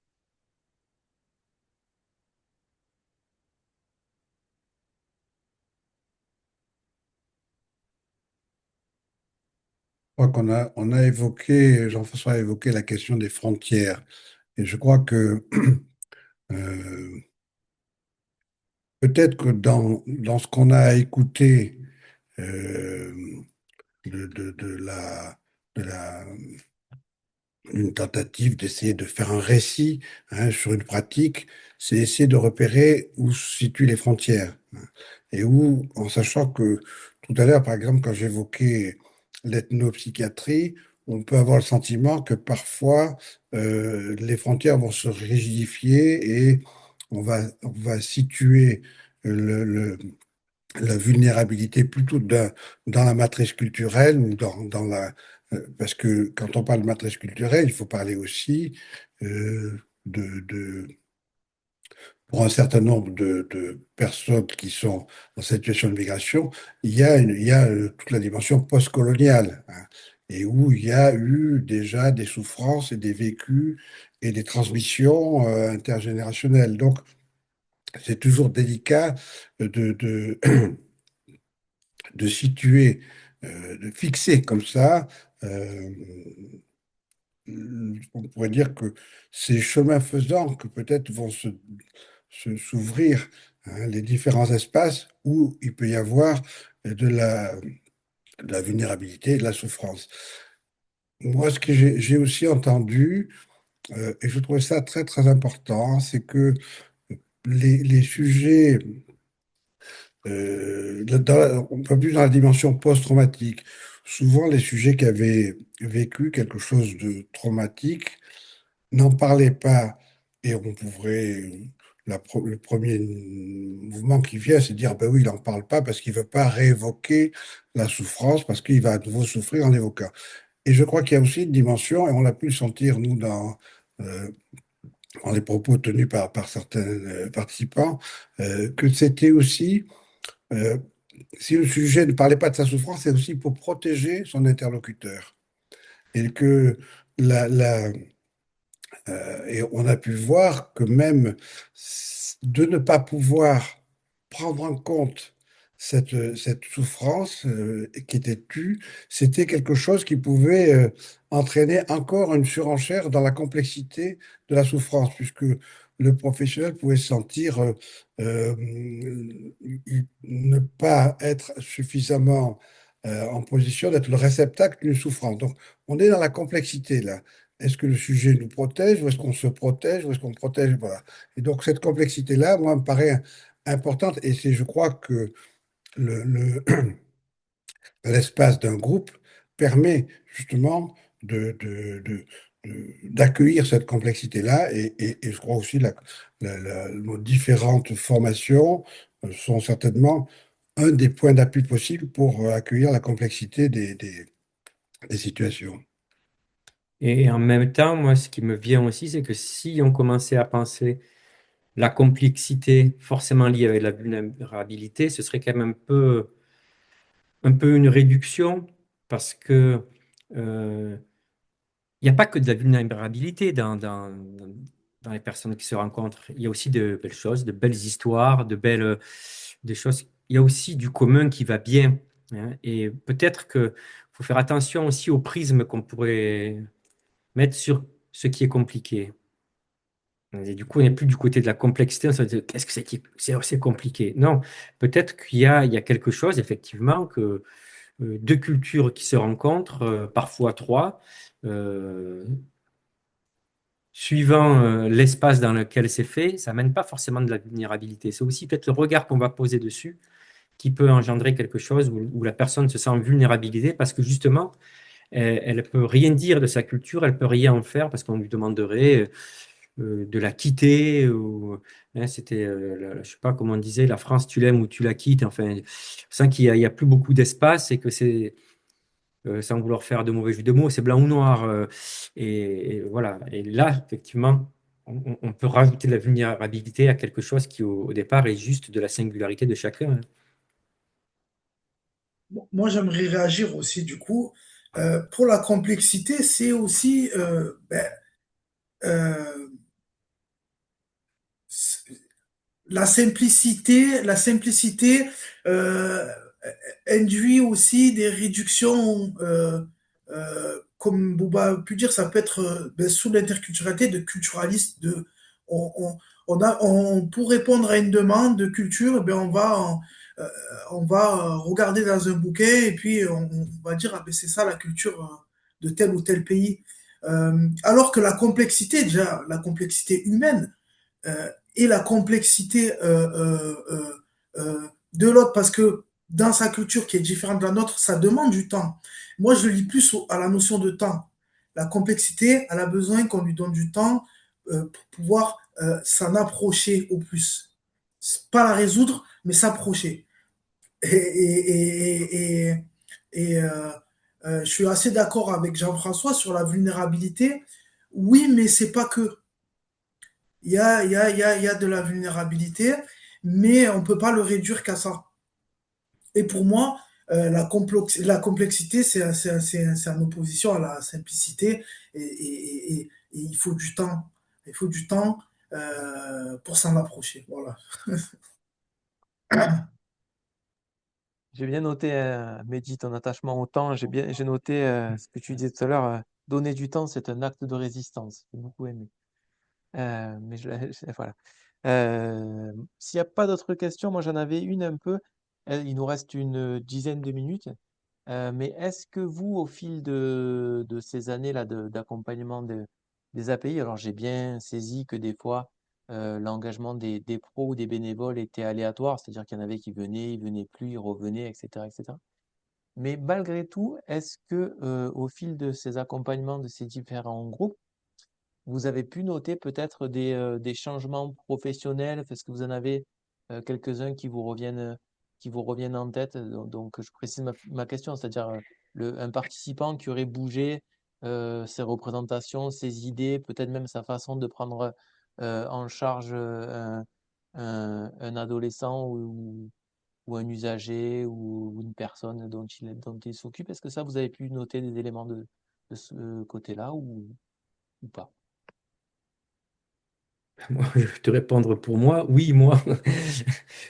Speaker 3: Je crois on a évoqué, Jean-François a évoqué la question des frontières. Et je crois que euh, peut-être que dans ce qu'on a écouté euh, de la une tentative d'essayer de faire un récit, hein, sur une pratique, c'est essayer de repérer où se situent les frontières, hein. Et où, en sachant que tout à l'heure, par exemple, quand j'évoquais l'ethnopsychiatrie, on peut avoir le sentiment que parfois les frontières vont se rigidifier et on va situer la vulnérabilité plutôt dans la matrice culturelle ou dans parce que quand on parle de matrice culturelle, il faut parler aussi de pour un certain nombre de personnes qui sont en situation de migration, il y a toute la dimension postcoloniale, hein, et où il y a eu déjà des souffrances et des vécus et des transmissions intergénérationnelles. Donc, c'est toujours délicat de de situer, de fixer comme ça, euh, on pourrait dire que ces chemins faisants que peut-être vont s'ouvrir, hein, les différents espaces où il peut y avoir de la vulnérabilité et de la souffrance. Moi, ce que j'ai aussi entendu, et je trouvais ça très très important, c'est que les sujets on peut plus dans la dimension post-traumatique. Souvent, les sujets qui avaient vécu quelque chose de traumatique n'en parlaient pas. Et on pourrait, le premier mouvement qui vient, c'est de dire, ben oui, il n'en parle pas parce qu'il ne veut pas réévoquer la souffrance, parce qu'il va à nouveau souffrir en évoquant. Et je crois qu'il y a aussi une dimension, et on l'a pu le sentir, nous, euh, dans les propos tenus par certains participants, que c'était aussi euh, si le sujet ne parlait pas de sa souffrance, c'est aussi pour protéger son interlocuteur. Et que la, et on a pu voir que même de ne pas pouvoir prendre en compte cette souffrance qui était tue, c'était quelque chose qui pouvait entraîner encore une surenchère dans la complexité de la souffrance, puisque le professionnel pouvait se sentir euh, ne pas être suffisamment en position d'être le réceptacle d'une souffrance. Donc, on est dans la complexité là. Est-ce que le sujet nous protège ou est-ce qu'on se protège ou est-ce qu'on protège? Voilà. Et donc, cette complexité-là, moi, me paraît importante et c'est, je crois que le, l'espace d'un groupe permet justement de d'accueillir cette complexité-là. Et je crois aussi nos différentes formations sont certainement un des points d'appui possibles pour accueillir la complexité des situations.
Speaker 2: Et en même temps, moi, ce qui me vient aussi, c'est que si on commençait à penser la complexité forcément liée avec la vulnérabilité, ce serait quand même un peu une réduction parce que il n'y a pas que de la vulnérabilité dans les personnes qui se rencontrent. Il y a aussi de belles choses, de belles histoires, des choses. Il y a aussi du commun qui va bien, hein. Et peut-être que faut faire attention aussi au prisme qu'on pourrait mettre sur ce qui est compliqué. Et du coup, on n'est plus du côté de la complexité, on se dit, qu'est-ce que c'est compliqué? Non, peut-être il y a quelque chose, effectivement, que deux cultures qui se rencontrent, parfois trois, euh, suivant l'espace dans lequel c'est fait, ça mène pas forcément de la vulnérabilité. C'est aussi peut-être le regard qu'on va poser dessus qui peut engendrer quelque chose où la personne se sent vulnérabilisée parce que justement, elle ne peut rien dire de sa culture, elle peut rien en faire parce qu'on lui demanderait de la quitter. Ou, hein, c'était, je sais pas comment on disait, la France, tu l'aimes ou tu la quittes. Enfin, je sens qu'il y a plus beaucoup d'espace et que c'est sans vouloir faire de mauvais jeu de mots, c'est blanc ou noir. Et voilà. Et là, effectivement, on peut rajouter de la vulnérabilité à quelque chose qui, au départ, est juste de la singularité de chacun, hein.
Speaker 4: Bon, moi, j'aimerais réagir aussi, du coup. Pour la complexité, c'est aussi euh, la simplicité euh, induit aussi des réductions, comme Bouba a pu dire, ça peut être sous l'interculturalité de culturalistes. On, pour répondre à une demande de culture, euh, on va regarder dans un bouquet et puis on va dire ah, ben, c'est ça la culture de tel ou tel pays. Alors que la complexité, déjà la complexité humaine, et la complexité de l'autre, parce que dans sa culture qui est différente de la nôtre, ça demande du temps. Moi, je lis plus à la notion de temps. La complexité, elle a besoin qu'on lui donne du temps pour pouvoir s'en approcher au plus. Pas la résoudre, mais s'approcher. Et je suis assez d'accord avec Jean-François sur la vulnérabilité. Oui, mais c'est pas que. Il y a de la vulnérabilité, mais on peut pas le réduire qu'à ça. Et pour moi, la complexité, c'est en opposition à la simplicité, et il faut du temps. Il faut du temps pour s'en approcher. Voilà.
Speaker 1: J'ai bien noté, Mehdi, ton attachement au temps. J'ai noté ce que tu disais tout à l'heure. Donner du temps, c'est un acte de résistance. J'ai beaucoup aimé. Mais voilà. S'il n'y a pas d'autres questions, moi j'en avais une un peu. Il nous reste une dizaine de minutes. Mais est-ce que vous, au fil de ces années-là d'accompagnement des API, alors j'ai bien saisi que des fois, l'engagement des pros ou des bénévoles était aléatoire, c'est-à-dire qu'il y en avait qui venaient, ils venaient plus, ils revenaient, etc., etc. Mais malgré tout, est-ce que au fil de ces accompagnements de ces différents groupes, vous avez pu noter peut-être des changements professionnels? Est-ce que vous en avez quelques-uns qui vous reviennent en tête? Donc, je précise ma question, c'est-à-dire un participant qui aurait bougé ses représentations, ses idées, peut-être même sa façon de prendre en charge un adolescent ou un usager ou une personne dont il s'occupe. Est-ce que ça, vous avez pu noter des éléments de ce côté-là ou pas?
Speaker 2: Moi, je vais te répondre pour moi. Oui, moi.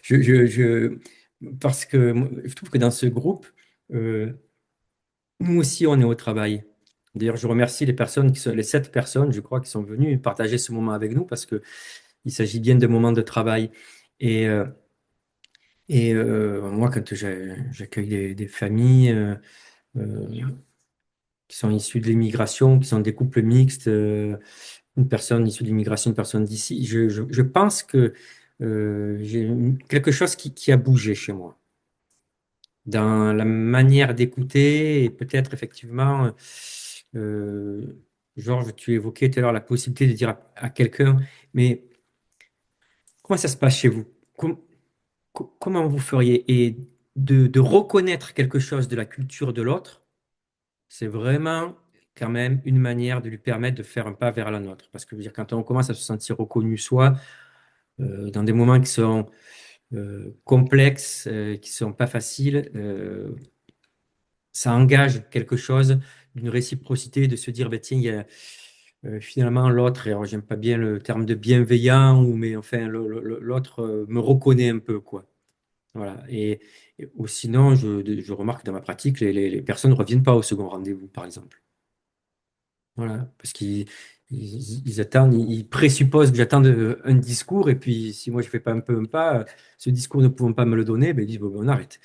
Speaker 2: Je, je, je- Parce que je trouve que dans ce groupe, euh, nous aussi, on est au travail. D'ailleurs, je remercie les personnes les 7 personnes, je crois, qui sont venues partager ce moment avec nous parce que il s'agit bien de moments de travail. Et, euh, Moi, quand j'accueille des familles euh, qui sont issues de l'immigration, qui sont des couples mixtes, une personne issue de l'immigration, une personne d'ici, je pense que j'ai quelque chose qui a bougé chez moi dans la manière d'écouter et peut-être effectivement euh, Georges, tu évoquais tout à l'heure la possibilité de dire à quelqu'un, mais comment ça se passe chez vous? Com- Comment vous feriez? Et de reconnaître quelque chose de la culture de l'autre, c'est vraiment quand même une manière de lui permettre de faire un pas vers la nôtre. Parce que je veux dire, quand on commence à se sentir reconnu soi, dans des moments qui sont complexes, qui sont pas faciles, ça engage quelque chose d'une réciprocité, de se dire, ben, tiens, il y a finalement l'autre, et alors j'aime pas bien le terme de bienveillant, mais enfin, l'autre me reconnaît un peu, quoi. Voilà. Ou sinon, je remarque dans ma pratique, les personnes ne reviennent pas au second rendez-vous, par exemple. Voilà. Parce qu'ils attendent, ils présupposent que j'attends un discours, et puis si moi je fais pas un peu un pas, ce discours ne pouvant pas me le donner, ben, ils disent, bon, ben, on arrête.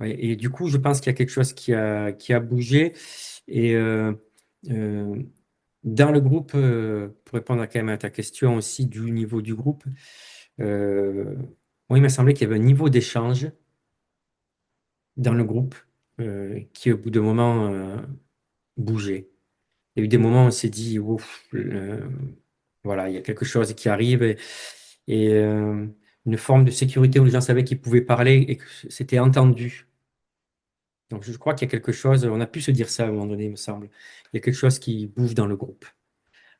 Speaker 2: Ouais, et du coup, je pense qu'il y a quelque chose qui a bougé. Et euh, dans le groupe, pour répondre quand même à ta question aussi du niveau du groupe, euh, moi, il m'a semblé qu'il y avait un niveau d'échange dans le groupe qui, au bout d'un moment, bougeait. Il y a eu des moments où on s'est dit, ouf, voilà, il y a quelque chose qui arrive et une forme de sécurité où les gens savaient qu'ils pouvaient parler et que c'était entendu. Donc, je crois qu'il y a quelque chose, on a pu se dire ça à un moment donné, il me semble. Il y a quelque chose qui bouge dans le groupe.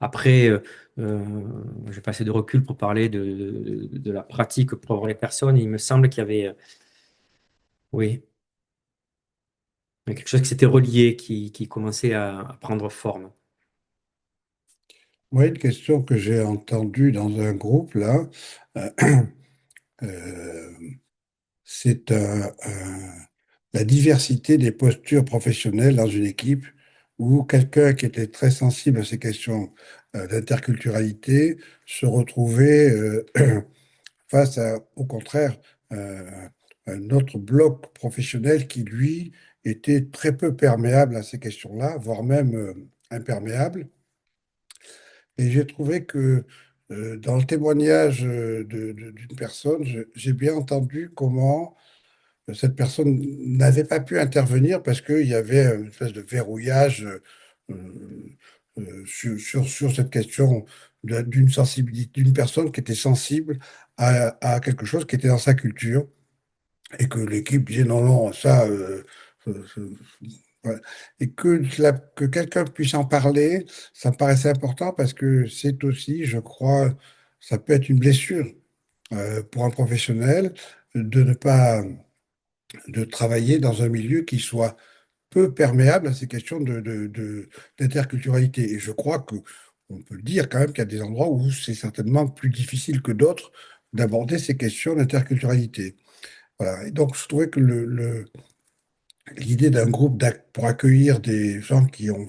Speaker 2: Après, je vais passer de recul pour parler de la pratique pour avoir les personnes. Il me semble qu'il y avait, oui, il y a quelque chose qui s'était relié, qui commençait à prendre forme.
Speaker 3: Moi, une question que j'ai entendue dans un groupe, là, euh, euh, c'est la diversité des postures professionnelles dans une équipe où quelqu'un qui était très sensible à ces questions d'interculturalité se retrouvait face à, au contraire, euh, un autre bloc professionnel qui, lui, était très peu perméable à ces questions-là, voire même imperméable. Et j'ai trouvé que dans le témoignage d'une personne, j'ai bien entendu comment cette personne n'avait pas pu intervenir parce qu'il y avait une espèce de verrouillage sur cette question d'une sensibilité, d'une personne qui était sensible à quelque chose qui était dans sa culture et que l'équipe disait non, non, ça, ouais. Et que quelqu'un puisse en parler, ça me paraissait important parce que c'est aussi, je crois, ça peut être une blessure pour un professionnel de ne pas de travailler dans un milieu qui soit peu perméable à ces questions d'interculturalité. Et je crois que on peut le dire quand même qu'il y a des endroits où c'est certainement plus difficile que d'autres d'aborder ces questions d'interculturalité. Voilà. Et donc, je trouvais que l'idée d'un groupe pour accueillir des gens qui ont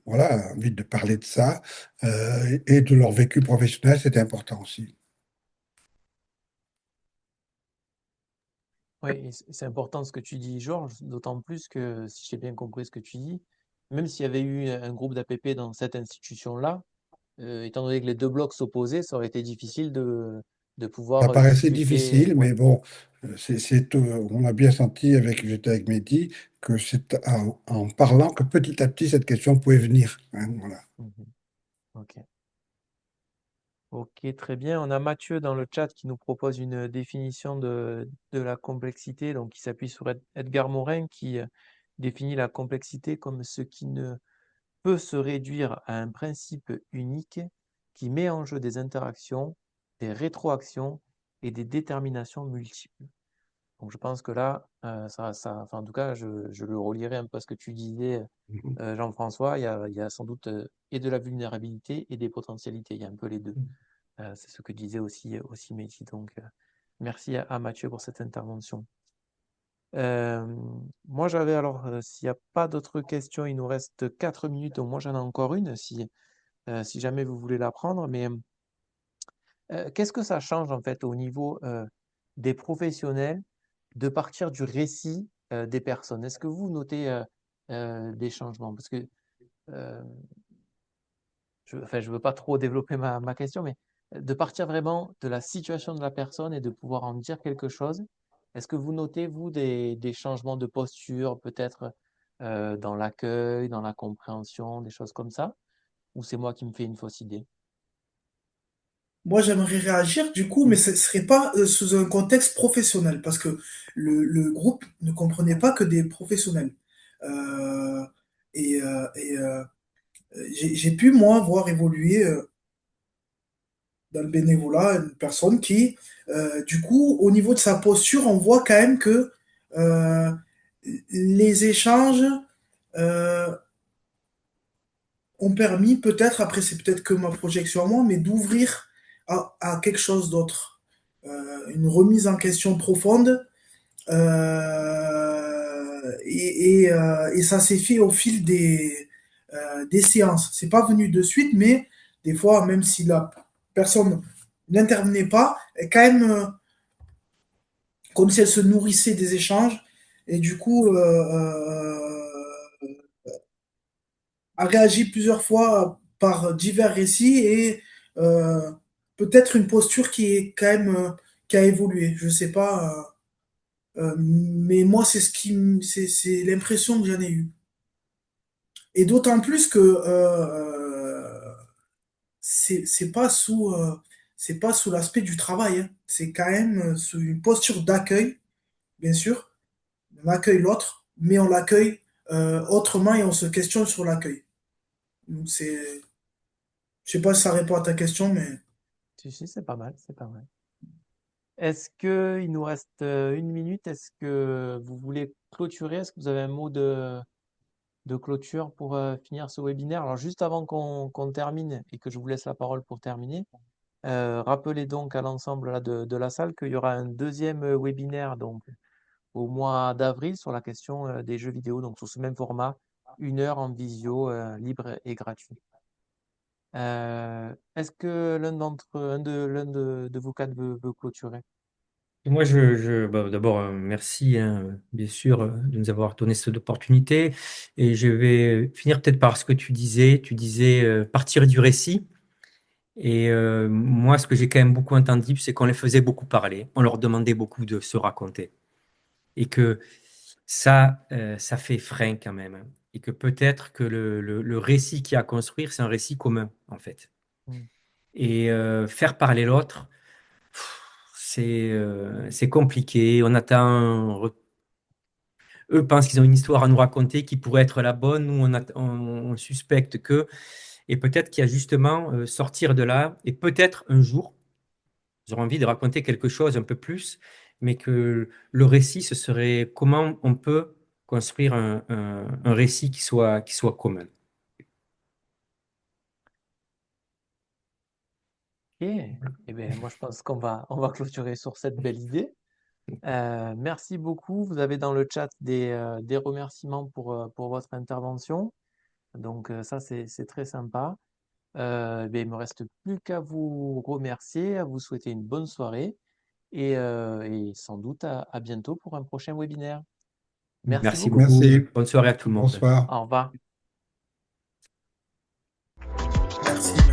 Speaker 3: voilà, envie de parler de ça et de leur vécu professionnel, c'était important aussi.
Speaker 1: Oui, et c'est important ce que tu dis, Georges, d'autant plus que, si j'ai bien compris ce que tu dis, même s'il y avait eu un groupe d'APP dans cette institution-là, étant donné que les deux blocs s'opposaient, ça aurait été difficile de
Speaker 3: Ça
Speaker 1: pouvoir
Speaker 3: paraissait
Speaker 1: discuter.
Speaker 3: difficile,
Speaker 1: Ouais.
Speaker 3: mais bon, on a bien senti, j'étais avec Mehdi, que c'est en parlant que petit à petit cette question pouvait venir, hein, voilà.
Speaker 1: Mhm. Ok. Ok, très bien. On a Mathieu dans le chat qui nous propose une définition de la complexité, donc qui s'appuie sur Edgar Morin, qui définit la complexité comme ce qui ne peut se réduire à un principe unique qui met en jeu des interactions, des rétroactions et des déterminations multiples. Donc je pense que là, enfin, en tout cas, je le relierai un peu à ce que tu disais,
Speaker 3: Mhm.
Speaker 1: Jean-François. Il y a sans doute et de la vulnérabilité et des potentialités. Il y a un peu les deux. C'est ce que disait aussi Mehdi. Donc, merci à Mathieu pour cette intervention. Euh, Moi, j'avais alors, s'il n'y a pas d'autres questions, il nous reste 4 minutes. Donc, moi, j'en ai encore une si jamais vous voulez la prendre. Mais qu'est-ce que ça change en fait au niveau des professionnels de partir du récit des personnes? Est-ce que vous notez des changements? Parce que euh, enfin, je veux pas trop développer ma question, mais de partir vraiment de la situation de la personne et de pouvoir en dire quelque chose. Est-ce que vous notez, vous, des changements de posture, peut-être dans l'accueil, dans la compréhension, des choses comme ça? ou c'est moi qui me fais une fausse idée?
Speaker 4: Moi, j'aimerais réagir du coup, mais ce serait pas sous un contexte professionnel, parce que le groupe ne comprenait pas que des professionnels. Euh, j'ai pu, moi, voir évoluer dans le bénévolat une personne qui, du coup, au niveau de sa posture, on voit quand même que euh, les échanges euh, ont permis, peut-être, après c'est peut-être que ma projection à moi, mais d'ouvrir à quelque chose d'autre. Une remise en question profonde. Et ça s'est fait au fil des séances. C'est pas venu de suite, mais des fois, même si la personne n'intervenait pas, quand même, comme si elle se nourrissait des échanges, et du coup, a réagi plusieurs fois par divers récits et euh, peut-être une posture qui est quand même qui a évolué. Je sais pas, mais moi c'est c'est l'impression que j'en ai eue. Et d'autant plus que c'est pas c'est pas sous l'aspect du travail, hein. C'est quand même sous une posture d'accueil, bien sûr. On accueille l'autre, mais on l'accueille autrement et on se questionne sur l'accueil. Donc c'est, je sais pas si ça répond à ta question, mais
Speaker 1: Si, c'est pas mal, c'est pas mal. Est-ce que il nous reste 1 minute? Est-ce que vous voulez clôturer? Est-ce que vous avez un mot de clôture pour finir ce webinaire? Alors juste avant qu'on termine et que je vous laisse la parole pour terminer, rappelez donc à l'ensemble là, de la salle qu'il y aura un deuxième webinaire donc au mois d'avril sur la question des jeux vidéo, donc sur ce même format, 1 heure en visio libre et gratuit. Est-ce que l'un de vous quatre veut clôturer?
Speaker 2: Et moi, d'abord, merci, hein, bien sûr, de nous avoir donné cette opportunité. Et je vais finir peut-être par ce que tu disais. Tu disais partir du récit. Et moi, ce que j'ai quand même beaucoup entendu, c'est qu'on les faisait beaucoup parler. On leur demandait beaucoup de se raconter. Et que ça fait frein quand même, hein. Et que peut-être que le récit qu'il y a à construire, c'est un récit commun, en fait.
Speaker 1: Hmm.
Speaker 2: Et faire parler l'autre, c'est compliqué. On attend eux pensent qu'ils ont une histoire à nous raconter qui pourrait être la bonne. Nous, on suspecte que. Et peut-être qu'il y a justement sortir de là. Et peut-être un jour, ils auront envie de raconter quelque chose un peu plus, mais que le récit, ce serait comment on peut construire un récit qui soit commun.
Speaker 1: Ok. Eh bien, moi, je pense qu'on va clôturer sur cette belle idée. Merci beaucoup. Vous avez dans le chat des remerciements pour votre intervention. Donc, ça, c'est très sympa. Ben, il me reste plus qu'à vous remercier, à vous souhaiter une bonne soirée et sans doute à bientôt pour un prochain webinaire. Merci
Speaker 2: Merci
Speaker 1: beaucoup.
Speaker 2: beaucoup.
Speaker 3: merci.
Speaker 2: Bonne soirée à tout le monde.
Speaker 3: Bonsoir.
Speaker 1: Au revoir.
Speaker 4: merci à tous.